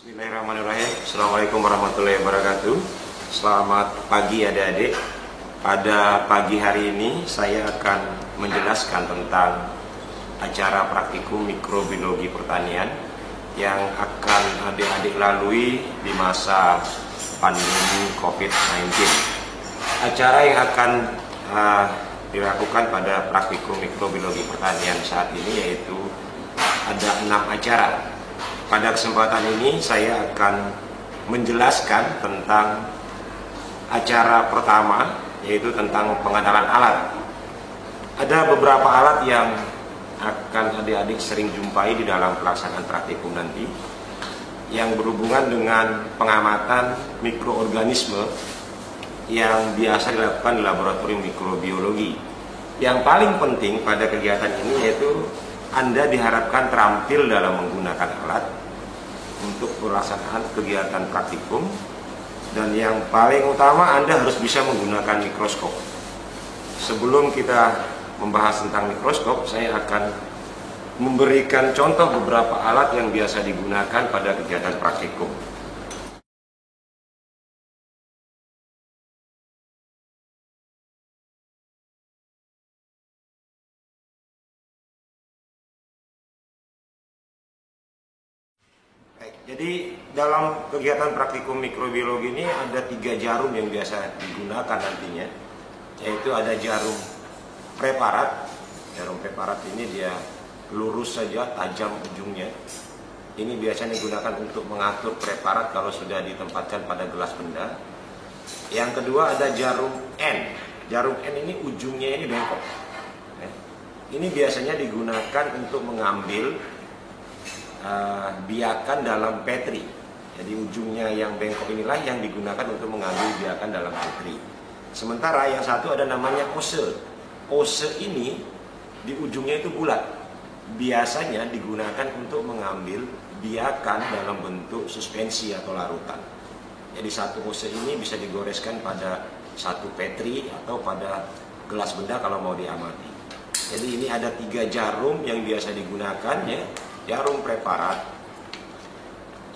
Bismillahirrahmanirrahim. Assalamualaikum warahmatullahi wabarakatuh. Selamat pagi adik-adik. Pada pagi hari ini saya akan menjelaskan tentang acara praktikum mikrobiologi pertanian yang akan adik-adik lalui di masa pandemi COVID-19. Acara yang akan dilakukan pada praktikum mikrobiologi pertanian saat ini yaitu ada 6 acara. Pada kesempatan ini saya akan menjelaskan tentang acara pertama, yaitu tentang pengenalan alat. Ada beberapa alat yang akan adik-adik sering jumpai di dalam pelaksanaan praktikum nanti, yang berhubungan dengan pengamatan mikroorganisme yang biasa dilakukan di laboratorium mikrobiologi. Yang paling penting pada kegiatan ini yaitu Anda diharapkan terampil dalam menggunakan alat untuk pelaksanaan kegiatan praktikum, dan yang paling utama Anda harus bisa menggunakan mikroskop. Sebelum kita membahas tentang mikroskop, saya akan memberikan contoh beberapa alat yang biasa digunakan pada kegiatan praktikum. Jadi dalam kegiatan praktikum mikrobiologi ini ada 3 jarum yang biasa digunakan nantinya, yaitu ada jarum preparat. Jarum preparat ini dia lurus saja, tajam ujungnya. Ini biasanya digunakan untuk mengatur preparat kalau sudah ditempatkan pada gelas benda. Yang kedua ada jarum N. Jarum N ini ujungnya ini bengkok. Ini biasanya digunakan untuk mengambil biakan dalam petri. Jadi ujungnya yang bengkok inilah yang digunakan untuk mengambil biakan dalam petri. Sementara yang satu ada namanya ose. Ose ini di ujungnya itu bulat. Biasanya digunakan untuk mengambil biakan dalam bentuk suspensi atau larutan. Jadi satu ose ini bisa digoreskan pada satu petri atau pada gelas benda kalau mau diamati. Jadi ini ada 3 jarum yang biasa digunakan ya. Jarum preparat,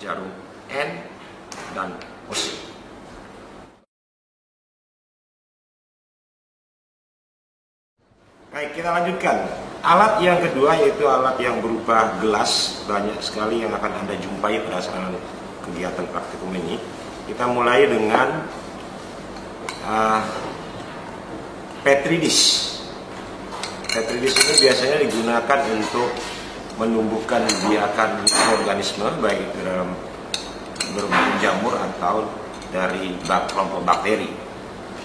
jarum N, dan ose. Baik, kita lanjutkan. Alat yang kedua yaitu alat yang berupa gelas. Banyak sekali yang akan Anda jumpai pada saat kegiatan praktikum ini. Kita mulai dengan petri dish. Petri dish ini biasanya digunakan untuk menumbuhkan biakan mikroorganisme, baik itu dalam berbentuk jamur atau dari kelompok bakteri.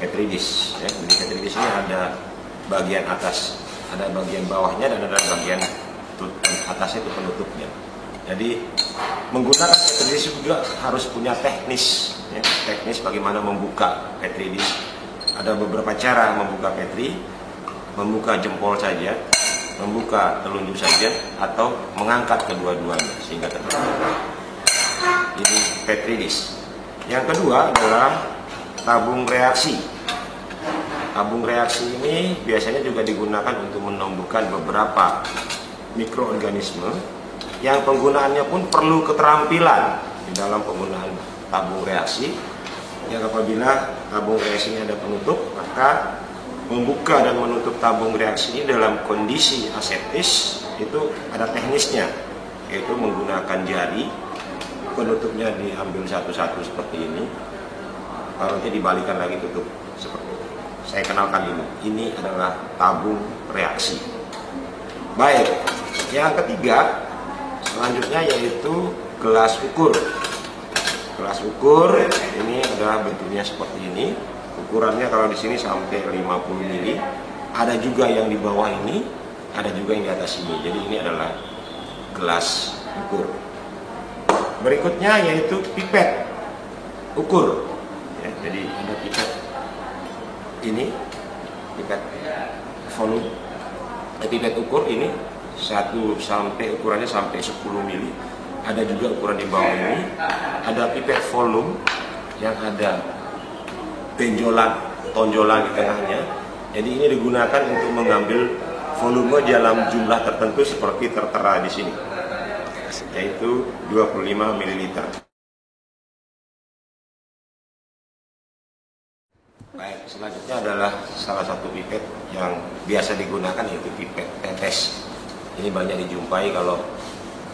Petri dish, ya. Jadi petri dish ini ada bagian atas, ada bagian bawahnya, dan ada bagian atasnya itu penutupnya. Jadi menggunakan petri dish juga harus punya teknis, ya. Teknis bagaimana membuka petri dish. Ada beberapa cara membuka petri, membuka jempol saja, membuka telunjuk saja, atau mengangkat kedua-duanya sehingga terbuka. Ini petri dish. Yang kedua adalah tabung reaksi. Tabung reaksi ini biasanya juga digunakan untuk menumbuhkan beberapa mikroorganisme yang penggunaannya pun perlu keterampilan di dalam penggunaan tabung reaksi. Yang apabila tabung reaksi ini ada penutup, maka membuka dan menutup tabung reaksi ini dalam kondisi aseptis itu ada teknisnya, yaitu menggunakan jari. Penutupnya diambil satu-satu seperti ini, lalu nanti dibalikan lagi tutup seperti itu. Saya kenalkan dulu, ini adalah tabung reaksi. Baik, yang ketiga selanjutnya yaitu gelas ukur. Gelas ukur ini adalah bentuknya seperti ini. Ukurannya kalau di sini sampai 50 mili. Ada juga yang di bawah ini, ada juga yang di atas ini. Jadi ini adalah gelas ukur. Berikutnya yaitu pipet ukur. Ya, jadi ada pipet ini, pipet volume, pipet ukur ini ukurannya sampai 10 mili. Ada juga ukuran di bawah ini. Ada pipet volume yang ada tonjolan di tengahnya. Jadi ini digunakan untuk mengambil volume dalam jumlah tertentu seperti tertera di sini, yaitu 25 ml. Selanjutnya adalah salah satu pipet yang biasa digunakan, yaitu pipet tetes. Ini banyak dijumpai kalau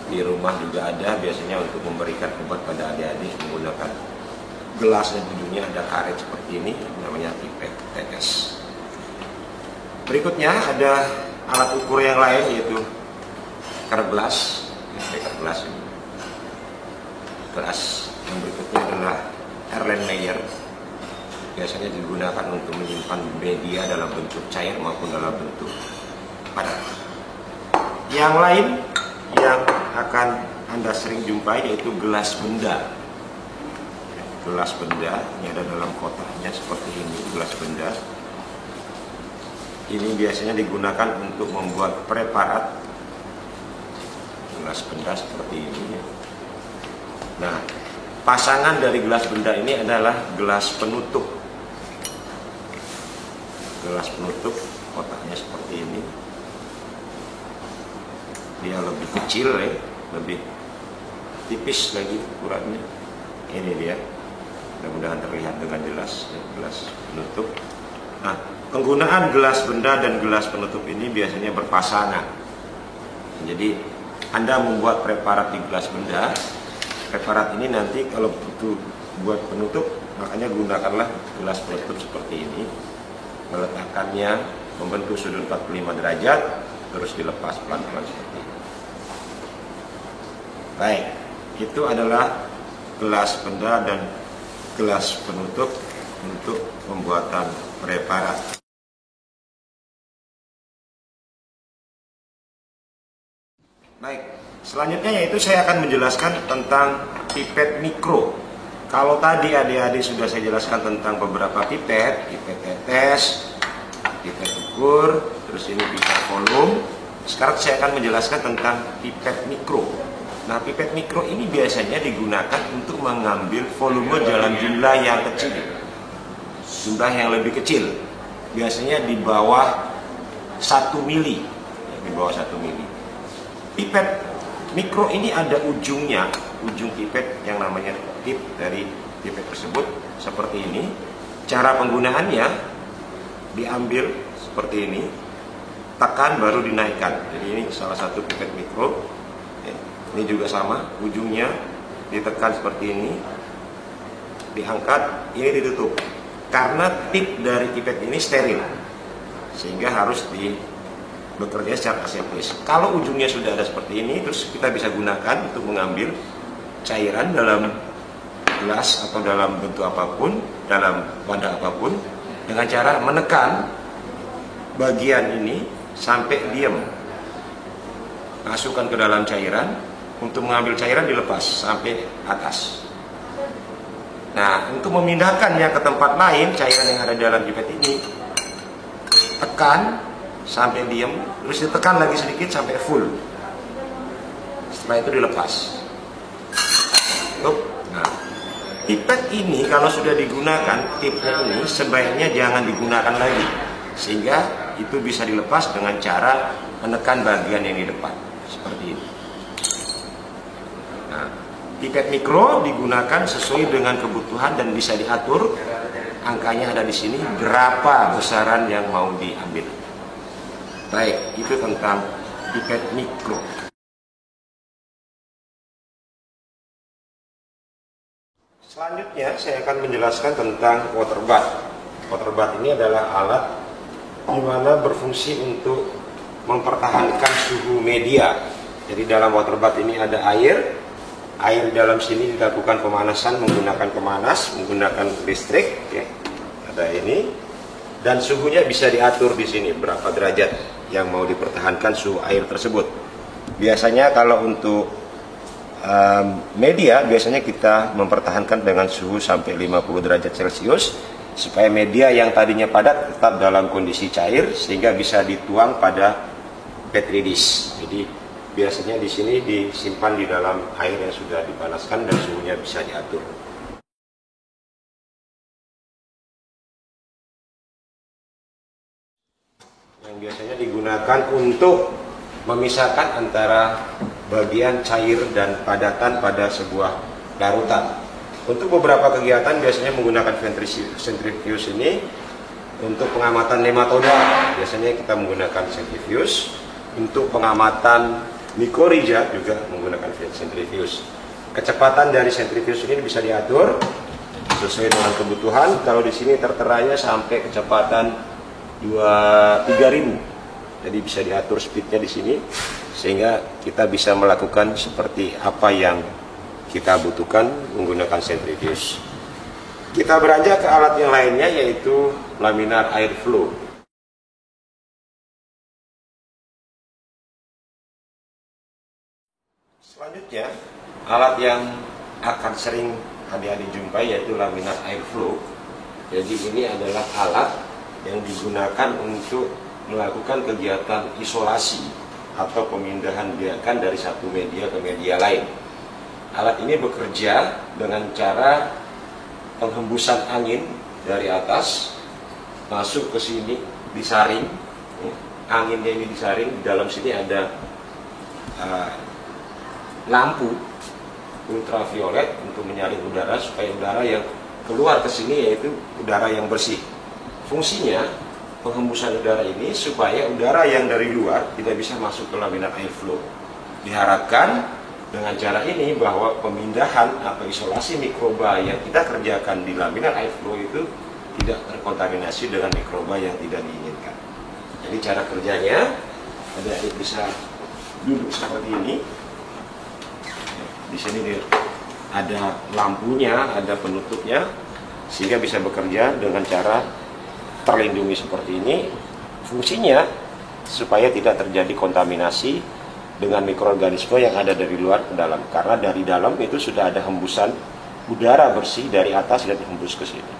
di rumah juga ada, biasanya untuk memberikan obat pada adik-adik menggunakan gelas dan ujungnya ada karet seperti ini, namanya pipet tetes. Berikutnya ada alat ukur yang lain, yaitu gelas. Gelas ini. Gelas yang berikutnya adalah Erlenmeyer. Biasanya digunakan untuk menyimpan media dalam bentuk cair maupun dalam bentuk padat. Yang lain yang akan Anda sering jumpai yaitu gelas benda. Gelas benda ini ada dalam kotaknya seperti ini, gelas benda. Ini biasanya digunakan untuk membuat preparat. Gelas benda seperti ini. Nah, pasangan dari gelas benda ini adalah gelas penutup. Gelas penutup kotaknya seperti ini. Dia lebih kecil ya, lebih tipis lagi ukurannya. Ini dia. Mudah-mudahan terlihat dengan jelas ya, gelas penutup. Nah, penggunaan gelas benda dan gelas penutup ini biasanya berpasangan. Jadi Anda membuat preparat di gelas benda. Preparat ini nanti kalau butuh buat penutup, makanya gunakanlah gelas penutup seperti ini. Meletakkannya membentuk sudut 45 derajat, terus dilepas pelan-pelan seperti ini. Baik, itu adalah gelas benda dan gelas penutup untuk pembuatan preparat. Baik, selanjutnya yaitu saya akan menjelaskan tentang pipet mikro. Kalau tadi adik-adik sudah saya jelaskan tentang beberapa pipet, pipet tetes, pipet ukur, terus ini pipet volume. Sekarang saya akan menjelaskan tentang pipet mikro. Nah, pipet mikro ini biasanya digunakan untuk mengambil volume dalam jumlah yang kecil, jumlah yang lebih kecil. Biasanya di bawah 1 mili, di bawah 1 mili. Pipet mikro ini ada ujungnya, ujung pipet yang namanya tip dari pipet tersebut seperti ini. Cara penggunaannya diambil seperti ini, tekan baru dinaikkan. Jadi ini salah satu pipet mikro. Ini juga sama, ujungnya ditekan seperti ini, diangkat, ini ditutup. Karena tip dari pipet ini steril, sehingga harus bekerja secara aseptis. Kalau ujungnya sudah ada seperti ini, terus kita bisa gunakan untuk mengambil cairan dalam gelas atau dalam bentuk apapun, dalam wadah apapun, dengan cara menekan bagian ini sampai diam. Masukkan ke dalam cairan, untuk mengambil cairan dilepas sampai atas. Nah, untuk memindahkannya ke tempat lain, cairan yang ada di dalam pipet ini, tekan sampai diam, terus ditekan lagi sedikit sampai full. Setelah itu dilepas. Nah, pipet ini kalau sudah digunakan, tipnya ini sebaiknya jangan digunakan lagi, sehingga itu bisa dilepas dengan cara menekan bagian yang di depan seperti ini. Nah, pipet mikro digunakan sesuai dengan kebutuhan dan bisa diatur. Angkanya ada di sini, berapa besaran yang mau diambil. Baik, itu tentang pipet mikro. Selanjutnya saya akan menjelaskan tentang water bath. Water bath ini adalah alat di mana berfungsi untuk mempertahankan suhu media. Jadi dalam water bath ini ada air. Air di dalam sini dilakukan pemanasan menggunakan pemanas, menggunakan listrik. Ya. Ada ini. Dan suhunya bisa diatur di sini berapa derajat yang mau dipertahankan suhu air tersebut. Biasanya kalau untuk media, biasanya kita mempertahankan dengan suhu sampai 50 derajat Celcius supaya media yang tadinya padat tetap dalam kondisi cair sehingga bisa dituang pada petri dish. Jadi biasanya di sini disimpan di dalam air yang sudah dipanaskan dan suhunya bisa diatur. Yang biasanya digunakan untuk memisahkan antara bagian cair dan padatan pada sebuah larutan. Untuk beberapa kegiatan biasanya menggunakan centrifuge ini Untuk pengamatan nematoda biasanya kita menggunakan centrifuge. Untuk pengamatan mikorrhiza juga menggunakan centrifuge. Kecepatan dari centrifuge ini bisa diatur sesuai dengan kebutuhan. Kalau di sini terteranya sampai kecepatan 3000. Jadi bisa diatur speednya di sini sehingga kita bisa melakukan seperti apa yang kita butuhkan menggunakan centrifuge. Kita beranjak ke alat yang lainnya, yaitu laminar air flow. Selanjutnya, alat yang akan sering adik-adik jumpai yaitu laminar air flow. Jadi ini adalah alat yang digunakan untuk melakukan kegiatan isolasi atau pemindahan biakan dari satu media ke media lain. Alat ini bekerja dengan cara penghembusan angin dari atas masuk ke sini, disaring. Anginnya ini disaring. Di dalam sini ada lampu ultraviolet untuk menyaring udara supaya udara yang keluar ke sini yaitu udara yang bersih. Fungsinya penghembusan udara ini supaya udara yang dari luar tidak bisa masuk ke laminar air flow. Diharapkan dengan cara ini bahwa pemindahan atau isolasi mikroba yang kita kerjakan di laminar air flow itu tidak terkontaminasi dengan mikroba yang tidak diinginkan. Jadi cara kerjanya, adik-adik bisa duduk seperti ini. Di sini ada lampunya, ada penutupnya, sehingga bisa bekerja dengan cara terlindungi seperti ini. Fungsinya supaya tidak terjadi kontaminasi dengan mikroorganisme yang ada dari luar ke dalam, karena dari dalam itu sudah ada hembusan udara bersih dari atas dan dihembus ke sini.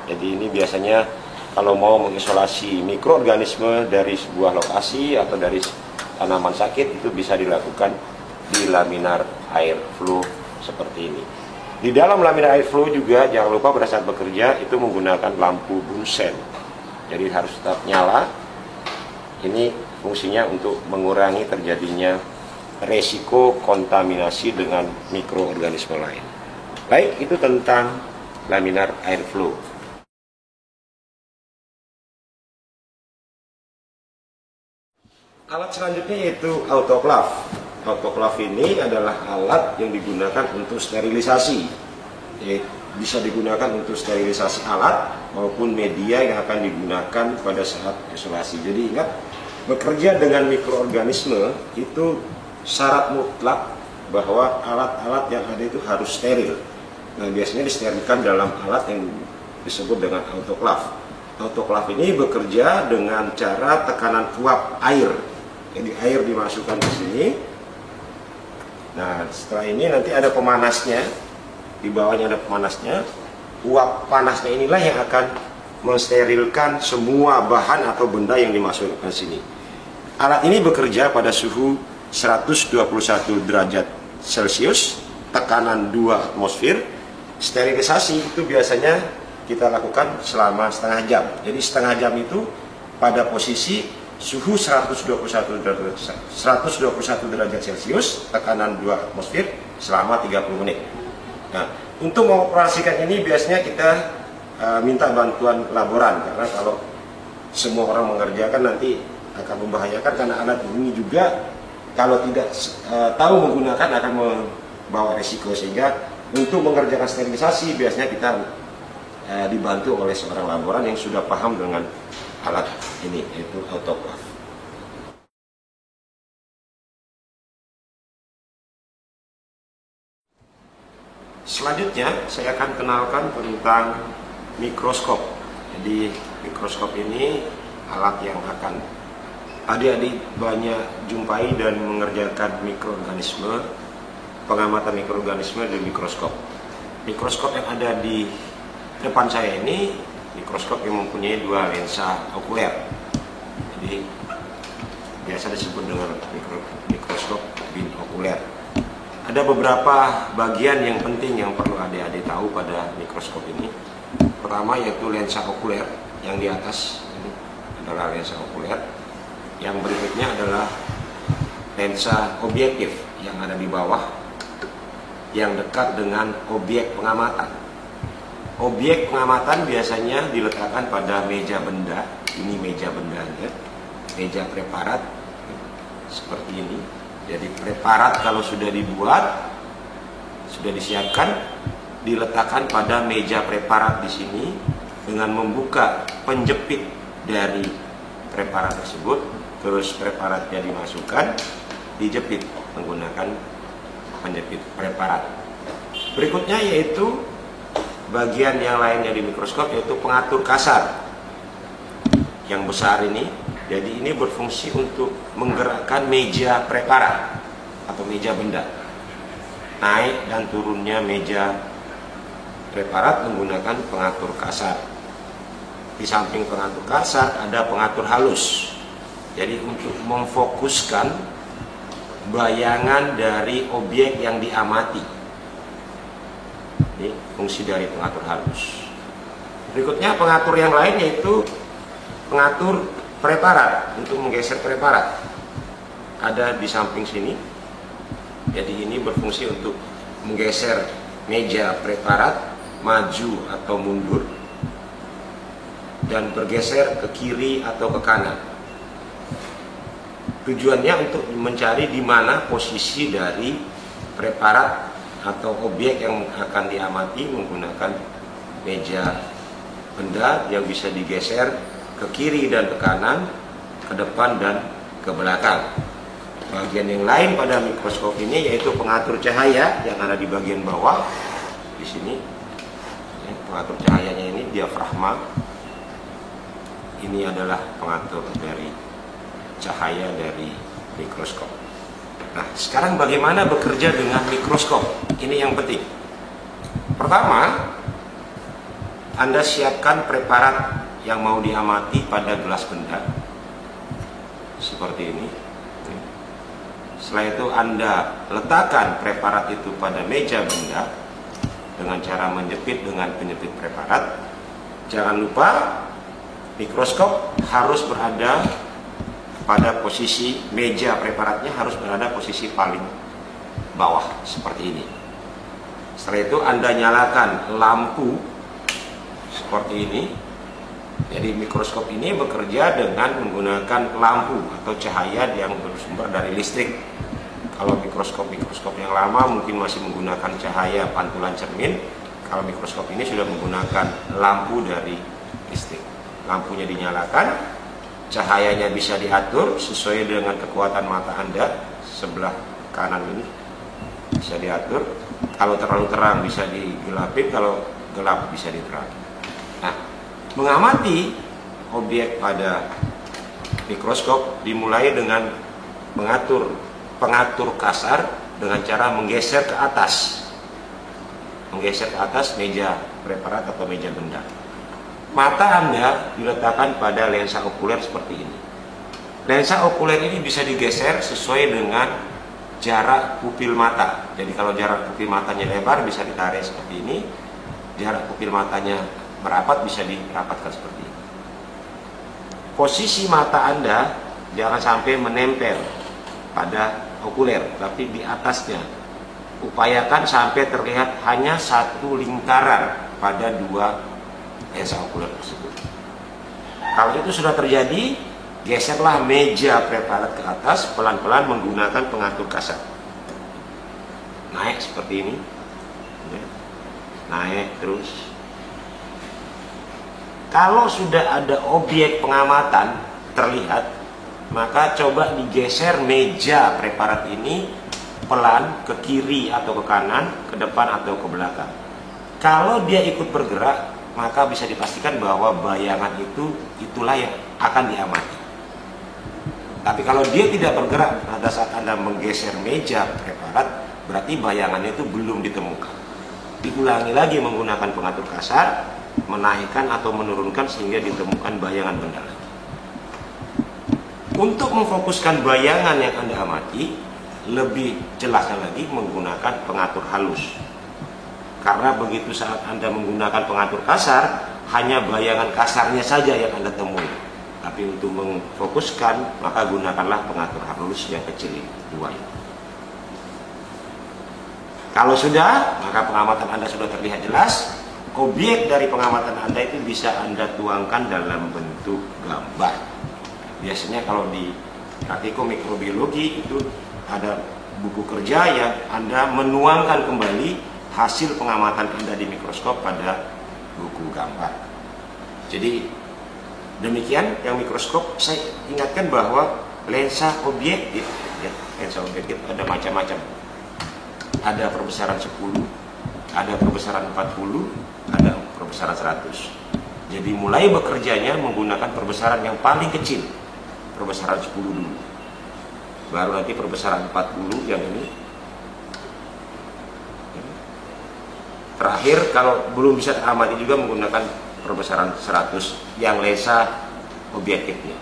Jadi ini biasanya kalau mau mengisolasi mikroorganisme dari sebuah lokasi atau dari tanaman sakit itu bisa dilakukan di laminar air flow seperti ini. Di dalam laminar air flow juga jangan lupa pada saat bekerja itu menggunakan lampu bunsen. Jadi harus tetap nyala. Ini fungsinya untuk mengurangi terjadinya resiko kontaminasi dengan mikroorganisme lain. Baik, itu tentang laminar air flow. Alat selanjutnya yaitu autoclave. Autoclave ini adalah alat yang digunakan untuk sterilisasi. Bisa digunakan untuk sterilisasi alat maupun media yang akan digunakan pada saat isolasi. Jadi ingat, bekerja dengan mikroorganisme itu syarat mutlak bahwa alat-alat yang ada itu harus steril. Nah, biasanya disterilkan dalam alat yang disebut dengan autoclave. Autoclave ini bekerja dengan cara tekanan uap air. Jadi air dimasukkan ke sini. Nah, setelah ini nanti ada pemanasnya. Di bawahnya ada pemanasnya. Uap panasnya inilah yang akan mensterilkan semua bahan atau benda yang dimasukkan ke sini. Alat ini bekerja pada suhu 121 derajat Celcius, tekanan 2 atmosfer. Sterilisasi itu biasanya kita lakukan selama setengah jam. Jadi setengah jam itu pada posisi suhu 121 derajat Celcius, tekanan 2 atmosfer selama 30 menit. Nah, untuk mengoperasikan ini biasanya kita minta bantuan laboran, karena kalau semua orang mengerjakan nanti akan membahayakan, karena alat ini juga kalau tidak tahu menggunakan akan membawa resiko. Sehingga untuk mengerjakan sterilisasi biasanya kita dibantu oleh seorang laboran yang sudah paham dengan alat ini, yaitu autoclave. Selanjutnya saya akan kenalkan tentang mikroskop. Jadi mikroskop ini alat yang akan adik-adik banyak jumpai dan mengerjakan mikroorganisme, pengamatan mikroorganisme di mikroskop. Mikroskop yang ada di depan saya ini mikroskop yang mempunyai 2 lensa okuler. Jadi biasa disebut dengan mikroskop binokuler. Ada beberapa bagian yang penting yang perlu adik-adik tahu pada mikroskop ini. Pertama yaitu lensa okuler yang di atas ini adalah lensa okuler. Yang berikutnya adalah lensa objektif yang ada di bawah yang dekat dengan objek pengamatan. Objek pengamatan biasanya diletakkan pada meja benda. Ini meja bendanya, meja preparat seperti ini. Jadi preparat kalau sudah dibuat, sudah disiapkan, diletakkan pada meja preparat di sini dengan membuka penjepit dari preparat tersebut, terus preparatnya dimasukkan, dijepit menggunakan penjepit preparat. Berikutnya yaitu bagian yang lainnya di mikroskop, yaitu pengatur kasar yang besar ini. Jadi ini berfungsi untuk menggerakkan meja preparat atau meja benda, naik dan turunnya meja preparat menggunakan pengatur kasar. Di samping pengatur kasar ada pengatur halus. Jadi untuk memfokuskan bayangan dari objek yang diamati. Ini fungsi dari pengatur halus. Berikutnya pengatur yang lain yaitu pengatur preparat, untuk menggeser preparat. Ada di samping sini. Jadi ini berfungsi untuk menggeser meja preparat maju atau mundur dan bergeser ke kiri atau ke kanan. Tujuannya untuk mencari di mana posisi dari preparat atau objek yang akan diamati menggunakan meja benda yang bisa digeser ke kiri dan ke kanan, ke depan dan ke belakang. Bagian yang lain pada mikroskop ini yaitu pengatur cahaya yang ada di bagian bawah di sini. Pengatur cahayanya ini diafragma. Ini adalah pengatur dari cahaya dari mikroskop. Nah, sekarang bagaimana bekerja dengan mikroskop? Ini yang penting. Pertama, Anda siapkan preparat yang mau diamati pada gelas benda seperti ini. Setelah itu Anda letakkan preparat itu pada meja benda dengan cara menjepit dengan penjepit preparat. Jangan lupa mikroskop harus berada pada posisi meja preparatnya, harus berada posisi paling bawah seperti ini. Setelah itu Anda nyalakan lampu seperti ini. Jadi mikroskop ini bekerja dengan menggunakan lampu atau cahaya yang bersumber dari listrik. Kalau mikroskop yang lama mungkin masih menggunakan cahaya pantulan cermin. Kalau mikroskop ini sudah menggunakan lampu dari listrik. Lampunya dinyalakan, cahayanya bisa diatur sesuai dengan kekuatan mata Anda. Sebelah kanan ini bisa diatur. Kalau terlalu terang bisa digelapin, kalau gelap bisa diterangin. Nah, mengamati objek pada mikroskop dimulai dengan pengatur kasar dengan cara menggeser ke atas. Menggeser ke atas meja preparat atau meja benda. Mata Anda diletakkan pada lensa okuler seperti ini. Lensa okuler ini bisa digeser sesuai dengan jarak pupil mata. Jadi kalau jarak pupil matanya lebar bisa ditarik seperti ini. Jarak pupil matanya merapat bisa dirapatkan seperti ini. Posisi mata Anda jangan sampai menempel pada okuler, tapi di atasnya. Upayakan sampai terlihat hanya satu lingkaran pada dua lensa okuler tersebut. Kalau itu sudah terjadi, geserlah meja preparat ke atas pelan-pelan menggunakan pengatur kasar. Naik seperti ini. Naik terus. Kalau sudah ada objek pengamatan terlihat, maka coba digeser meja preparat ini pelan ke kiri atau ke kanan, ke depan atau ke belakang. Kalau dia ikut bergerak, maka bisa dipastikan bahwa bayangan itulah yang akan diamati. Tapi kalau dia tidak bergerak pada saat Anda menggeser meja preparat, berarti bayangannya itu belum ditemukan. Diulangi lagi menggunakan pengatur kasar, menaikkan atau menurunkan sehingga ditemukan bayangan benda lagi. Untuk memfokuskan bayangan yang Anda amati, lebih jelasnya lagi menggunakan pengatur halus. Karena begitu saat Anda menggunakan pengatur kasar, hanya bayangan kasarnya saja yang Anda temui. Tapi untuk memfokuskan, maka gunakanlah pengatur halus yang kecil dua ini. Kalau sudah, maka pengamatan Anda sudah terlihat jelas. objek dari pengamatan Anda itu bisa Anda tuangkan dalam bentuk gambar. Biasanya kalau di praktikum mikrobiologi itu ada buku kerja yang Anda menuangkan kembali hasil pengamatan Anda di mikroskop pada buku gambar. Jadi demikian yang mikroskop. Saya ingatkan bahwa lensa objektif, ya, lensa objektif ada macam-macam. Ada perbesaran 10, ada perbesaran 40, ada perbesaran 100. Jadi mulai bekerjanya menggunakan perbesaran yang paling kecil, perbesaran 10 dulu. Baru nanti perbesaran 40 yang ini. Terakhir kalau belum bisa teramati juga menggunakan perbesaran 100 yang lensa objektifnya.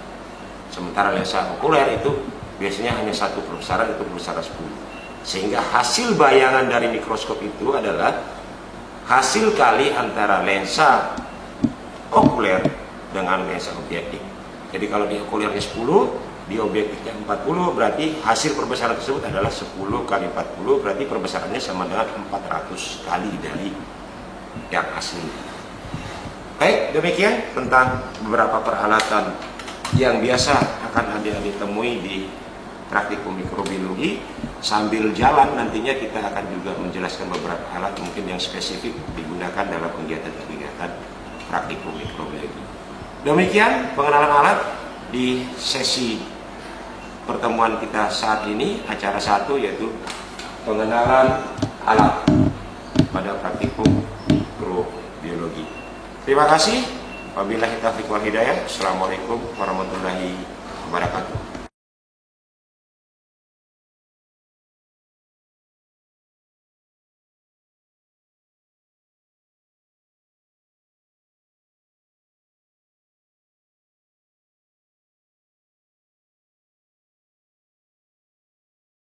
Sementara lensa okuler itu biasanya hanya satu perbesaran, itu perbesaran 10. Sehingga hasil bayangan dari mikroskop itu adalah hasil kali antara lensa okuler dengan lensa objektif. Jadi kalau di okulernya 10, di objektifnya 40, berarti hasil perbesaran tersebut adalah 10 kali 40, berarti perbesarannya sama dengan 400 kali dari yang asli. Baik, demikian tentang beberapa peralatan yang biasa akan adik-adik temui di praktikum mikrobiologi. Sambil jalan nantinya kita akan juga menjelaskan beberapa alat mungkin yang spesifik digunakan dalam kegiatan-kegiatan praktikum mikrobiologi. Demikian pengenalan alat di sesi pertemuan kita saat ini, acara 1, yaitu pengenalan alat pada praktikum mikrobiologi. Terima kasih. Wabillahi taufiq wal hidayah. Assalamualaikum warahmatullahi wabarakatuh.